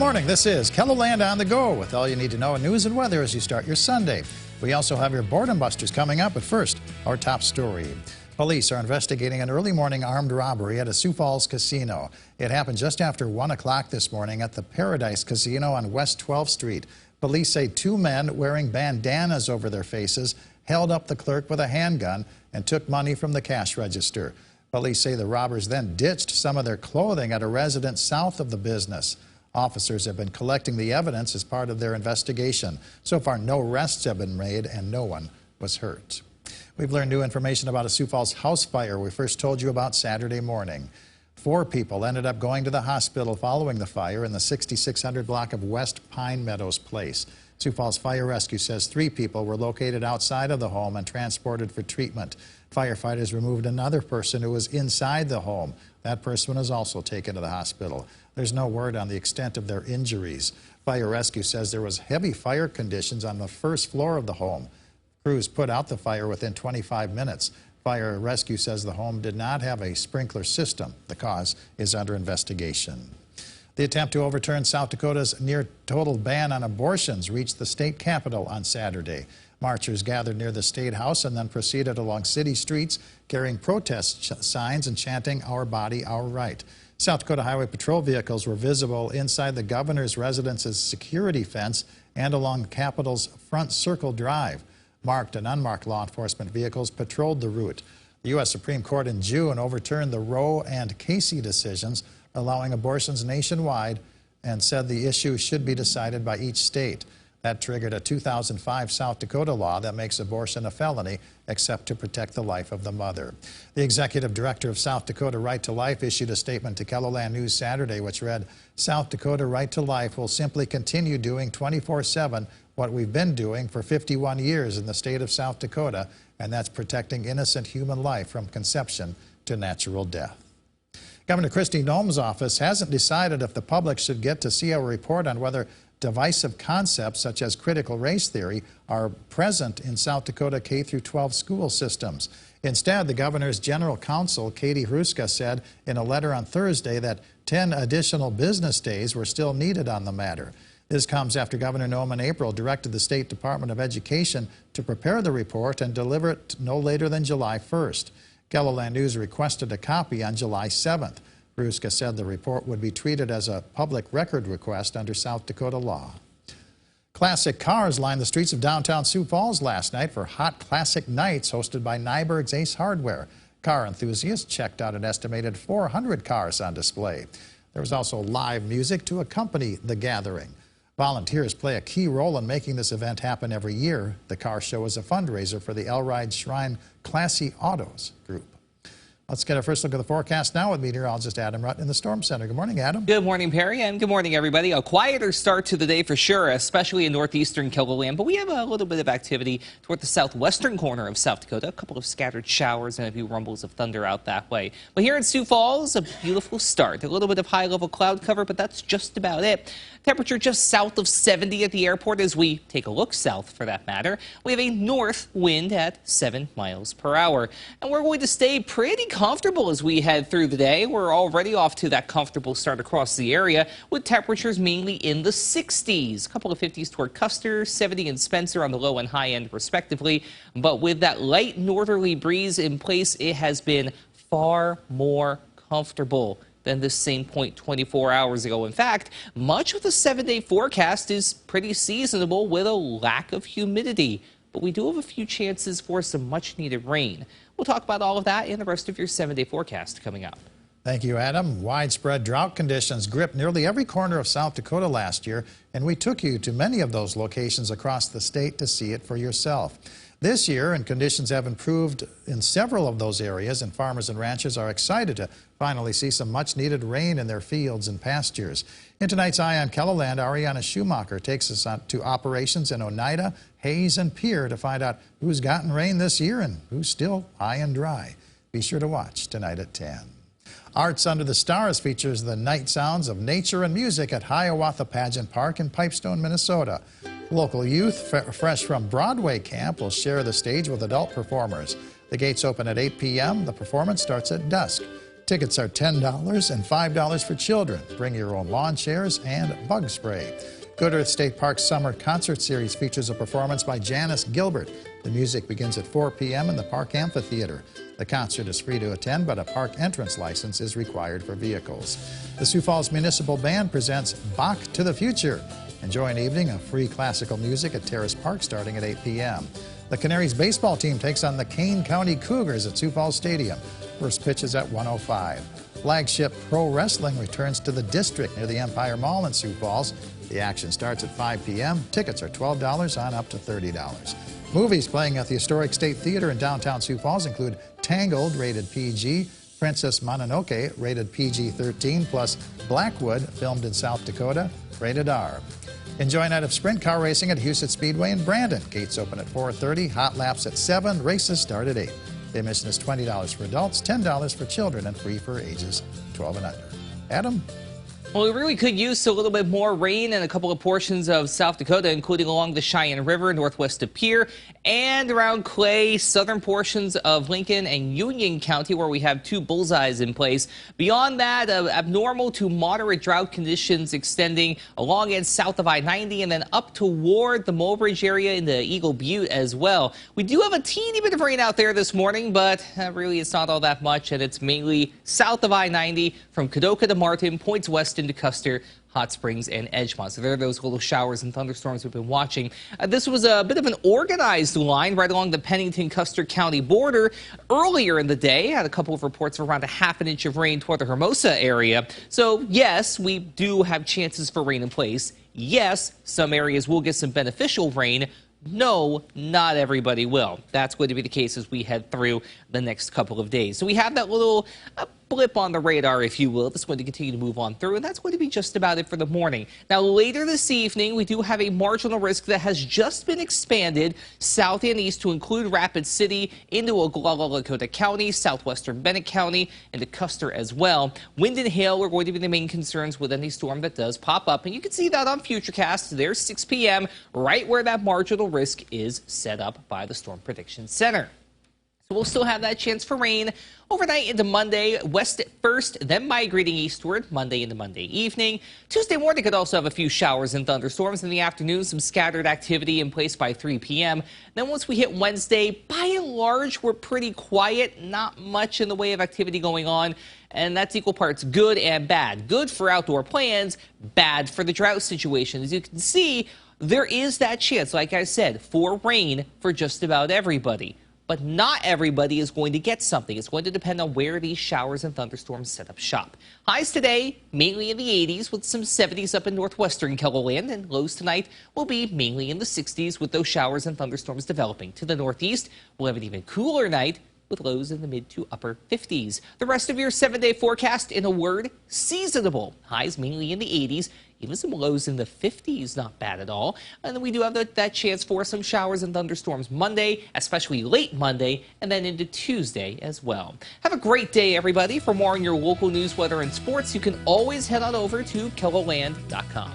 morning. This is KELOLAND on the go with all you need to know in news and weather as you start your Sunday. We also have your boredom busters coming up, but first, our top story. Police are investigating an early morning armed robbery at a Sioux Falls casino. It happened just after 1 o'clock this morning at the Paradise Casino on West 12th Street. Police say two men wearing bandanas over their faces held up the clerk with a handgun and took money from the cash register. Police say the robbers then ditched some of their clothing at a residence south of the business. Officers have been collecting the evidence as part of their investigation. So far, no arrests have been made and no one was hurt. We've learned new information about a Sioux Falls house fire we first told you about Saturday morning. 4 people ended up going to the hospital following the fire in the 6600 block of West Pine Meadows Place. Sioux Falls Fire Rescue says 3 people were located outside of the home and transported for treatment. Firefighters removed another person who was inside the home. That person was also taken to the hospital. There's no word on the extent of their injuries. Fire Rescue says there was heavy fire conditions on the first floor of the home. Crews put out the fire within 25 minutes. Fire Rescue says the home did not have a sprinkler system. The cause is under investigation. The attempt to overturn South Dakota's near-total ban on abortions reached the state capitol on Saturday. Marchers gathered near the State House and then proceeded along city streets carrying protest signs and chanting, "Our body, our right." South Dakota Highway Patrol vehicles were visible inside the governor's residence's security fence and along the Capitol's Front Circle Drive. Marked and unmarked law enforcement vehicles patrolled the route. The U.S. Supreme Court in June overturned the Roe and Casey decisions, allowing abortions nationwide, and said the issue should be decided by each state. That triggered a 2005 South Dakota law that makes abortion a felony except to protect the life of the mother. The executive director of South Dakota Right to Life issued a statement to KELOLAND News Saturday which read, "South Dakota Right to Life will simply continue doing 24/7 what we've been doing for 51 years in the state of South Dakota, and that's protecting innocent human life from conception to natural death." Governor Kristi Noem's office hasn't decided if the public should get to see a report on whether divisive concepts such as critical race theory are present in South Dakota K-12 school systems. Instead, the governor's general counsel, Katie Hruska, said in a letter on Thursday that 10 additional business days were still needed on the matter. This comes after Governor Noem in April directed the State Department of Education to prepare the report and deliver it no later than July 1st. KELOLAND News requested a copy on July 7th. Hruska said the report would be treated as a public record request under South Dakota law. Classic cars lined the streets of downtown Sioux Falls last night for Hot Classic Nights hosted by Nyberg's Ace Hardware. Car enthusiasts checked out an estimated 400 cars on display. There was also live music to accompany the gathering. Volunteers play a key role in making this event happen every year. The car show is a fundraiser for the Elride Shrine Classy Autos group. Let's get our first look at the forecast now with meteorologist Adam Rutt in the Storm Center. Good morning, Adam. Good morning, Perry, and good morning, everybody. A quieter start to the day for sure, especially in northeastern KELOLAND, but we have a little bit of activity toward the southwestern corner of South Dakota. A couple of scattered showers and a few rumbles of thunder out that way. But here in Sioux Falls, a beautiful start. A little bit of high-level cloud cover, but that's just about it. Temperature just south of 70 at the airport as we take a look south, for that matter. We have a north wind at 7 miles per hour. And we're going to stay pretty comfortable as we head through the day. We're already off to that comfortable start across the area with temperatures mainly in the 60s. A couple of 50s toward Custer, 70 in Spencer on the low and high end respectively. But with that light northerly breeze in place, it has been far more comfortable than this same point 24 hours ago. In fact, much of the 7-day forecast is pretty seasonable with a lack of humidity. But we do have a few chances for some much-needed rain. We'll talk about all of that in the rest of your 7-day forecast coming up. Thank you, Adam. Widespread drought conditions gripped nearly every corner of South Dakota last year, and we took you to many of those locations across the state to see it for yourself. This year, and conditions have improved in several of those areas, and farmers and ranchers are excited to finally see some much-needed rain in their fields and pastures. In tonight's Eye on KELOLAND, Ariana Schumacher takes us to operations in Oneida, Hayes, and Pierre to find out who's gotten rain this year and who's still high and dry. Be sure to watch tonight at 10. Arts Under the Stars features the night sounds of nature and music at Hiawatha Pageant Park in Pipestone, Minnesota. Local youth, fresh from Broadway camp, will share the stage with adult performers. The gates open at 8 p.m. The performance starts at dusk. Tickets are $10 and $5 for children. Bring your own lawn chairs and bug spray. Good Earth State Park's summer concert series features a performance by Janice Gilbert. The music begins at 4 p.m. in the Park Amphitheater. The concert is free to attend, but a park entrance license is required for vehicles. The Sioux Falls Municipal Band presents Bach to the Future. Enjoy an evening of free classical music at Terrace Park starting at 8 p.m. The Canaries baseball team takes on the Kane County Cougars at Sioux Falls Stadium. First pitch is at 1:05. Flagship Pro Wrestling returns to the district near the Empire Mall in Sioux Falls. The action starts at 5 p.m. Tickets are $12 on up to $30. Movies playing at the Historic State Theater in downtown Sioux Falls include Tangled, rated PG, Princess Mononoke, rated PG-13, plus Blackwood, filmed in South Dakota, rated R. Enjoy a night of sprint car racing at Houston Speedway in Brandon. Gates open at 4:30, hot laps at 7, races start at 8. The admission is $20 for adults, $10 for children, and free for ages 12 and under. Adam? Well, we really could use a little bit more rain in a couple of portions of South Dakota, including along the Cheyenne River, northwest of Pierre, and around Clay, southern portions of Lincoln and Union County, where we have 2 bullseyes in place. Beyond that, abnormal to moderate drought conditions extending along and south of I-90 and then up toward the Mulbridge area in the Eagle Butte as well. We do have a teeny bit of rain out there this morning, but really it's not all that much, and it's mainly south of I-90 from Kadoka to Martin, points west into Custer, Hot Springs, and Edgemont. So there are those little showers and thunderstorms we've been watching. This was a bit of an organized line right along the Pennington-Custer County border. Earlier in the day, had a couple of reports of around a half an inch of rain toward the Hermosa area. So yes, we do have chances for rain in place. Yes, some areas will get some beneficial rain. No, not everybody will. That's going to be the case as we head through the next couple of days. So we have that little blip on the radar, if you will, that's going to continue to move on through, and that's going to be just about it for the morning. Now, later this evening, we do have a marginal risk that has just been expanded south and east to include Rapid City into Oglala, Lakota County, southwestern Bennett County, and to Custer as well. Wind and hail are going to be the main concerns with any storm that does pop up, and you can see that on Futurecast. There's 6 p.m., right where that marginal risk is set up by the Storm Prediction Center. So we'll still have that chance for rain overnight into Monday, west at first, then migrating eastward Monday into Monday evening. Tuesday morning could also have a few showers and thunderstorms in the afternoon, some scattered activity in place by 3 p.m. Then once we hit Wednesday, by and large, we're pretty quiet, not much in the way of activity going on. And that's equal parts good and bad. Good for outdoor plans, bad for the drought situation. As you can see, there is that chance, like I said, for rain for just about everybody. But not everybody is going to get something. It's going to depend on where these showers and thunderstorms set up shop. Highs today, mainly in the 80s with some 70s up in northwestern KELOLAND, and lows tonight will be mainly in the 60s with those showers and thunderstorms developing. To the northeast, we'll have an even cooler night with lows in the mid to upper 50s. The rest of your 7-day forecast, in a word, seasonable. Highs mainly in the 80s, even some lows in the 50s, not bad at all. And then we do have that chance for some showers and thunderstorms Monday, especially late Monday, and then into Tuesday as well. Have a great day, everybody. For more on your local news, weather, and sports, you can always head on over to KELOLAND.com.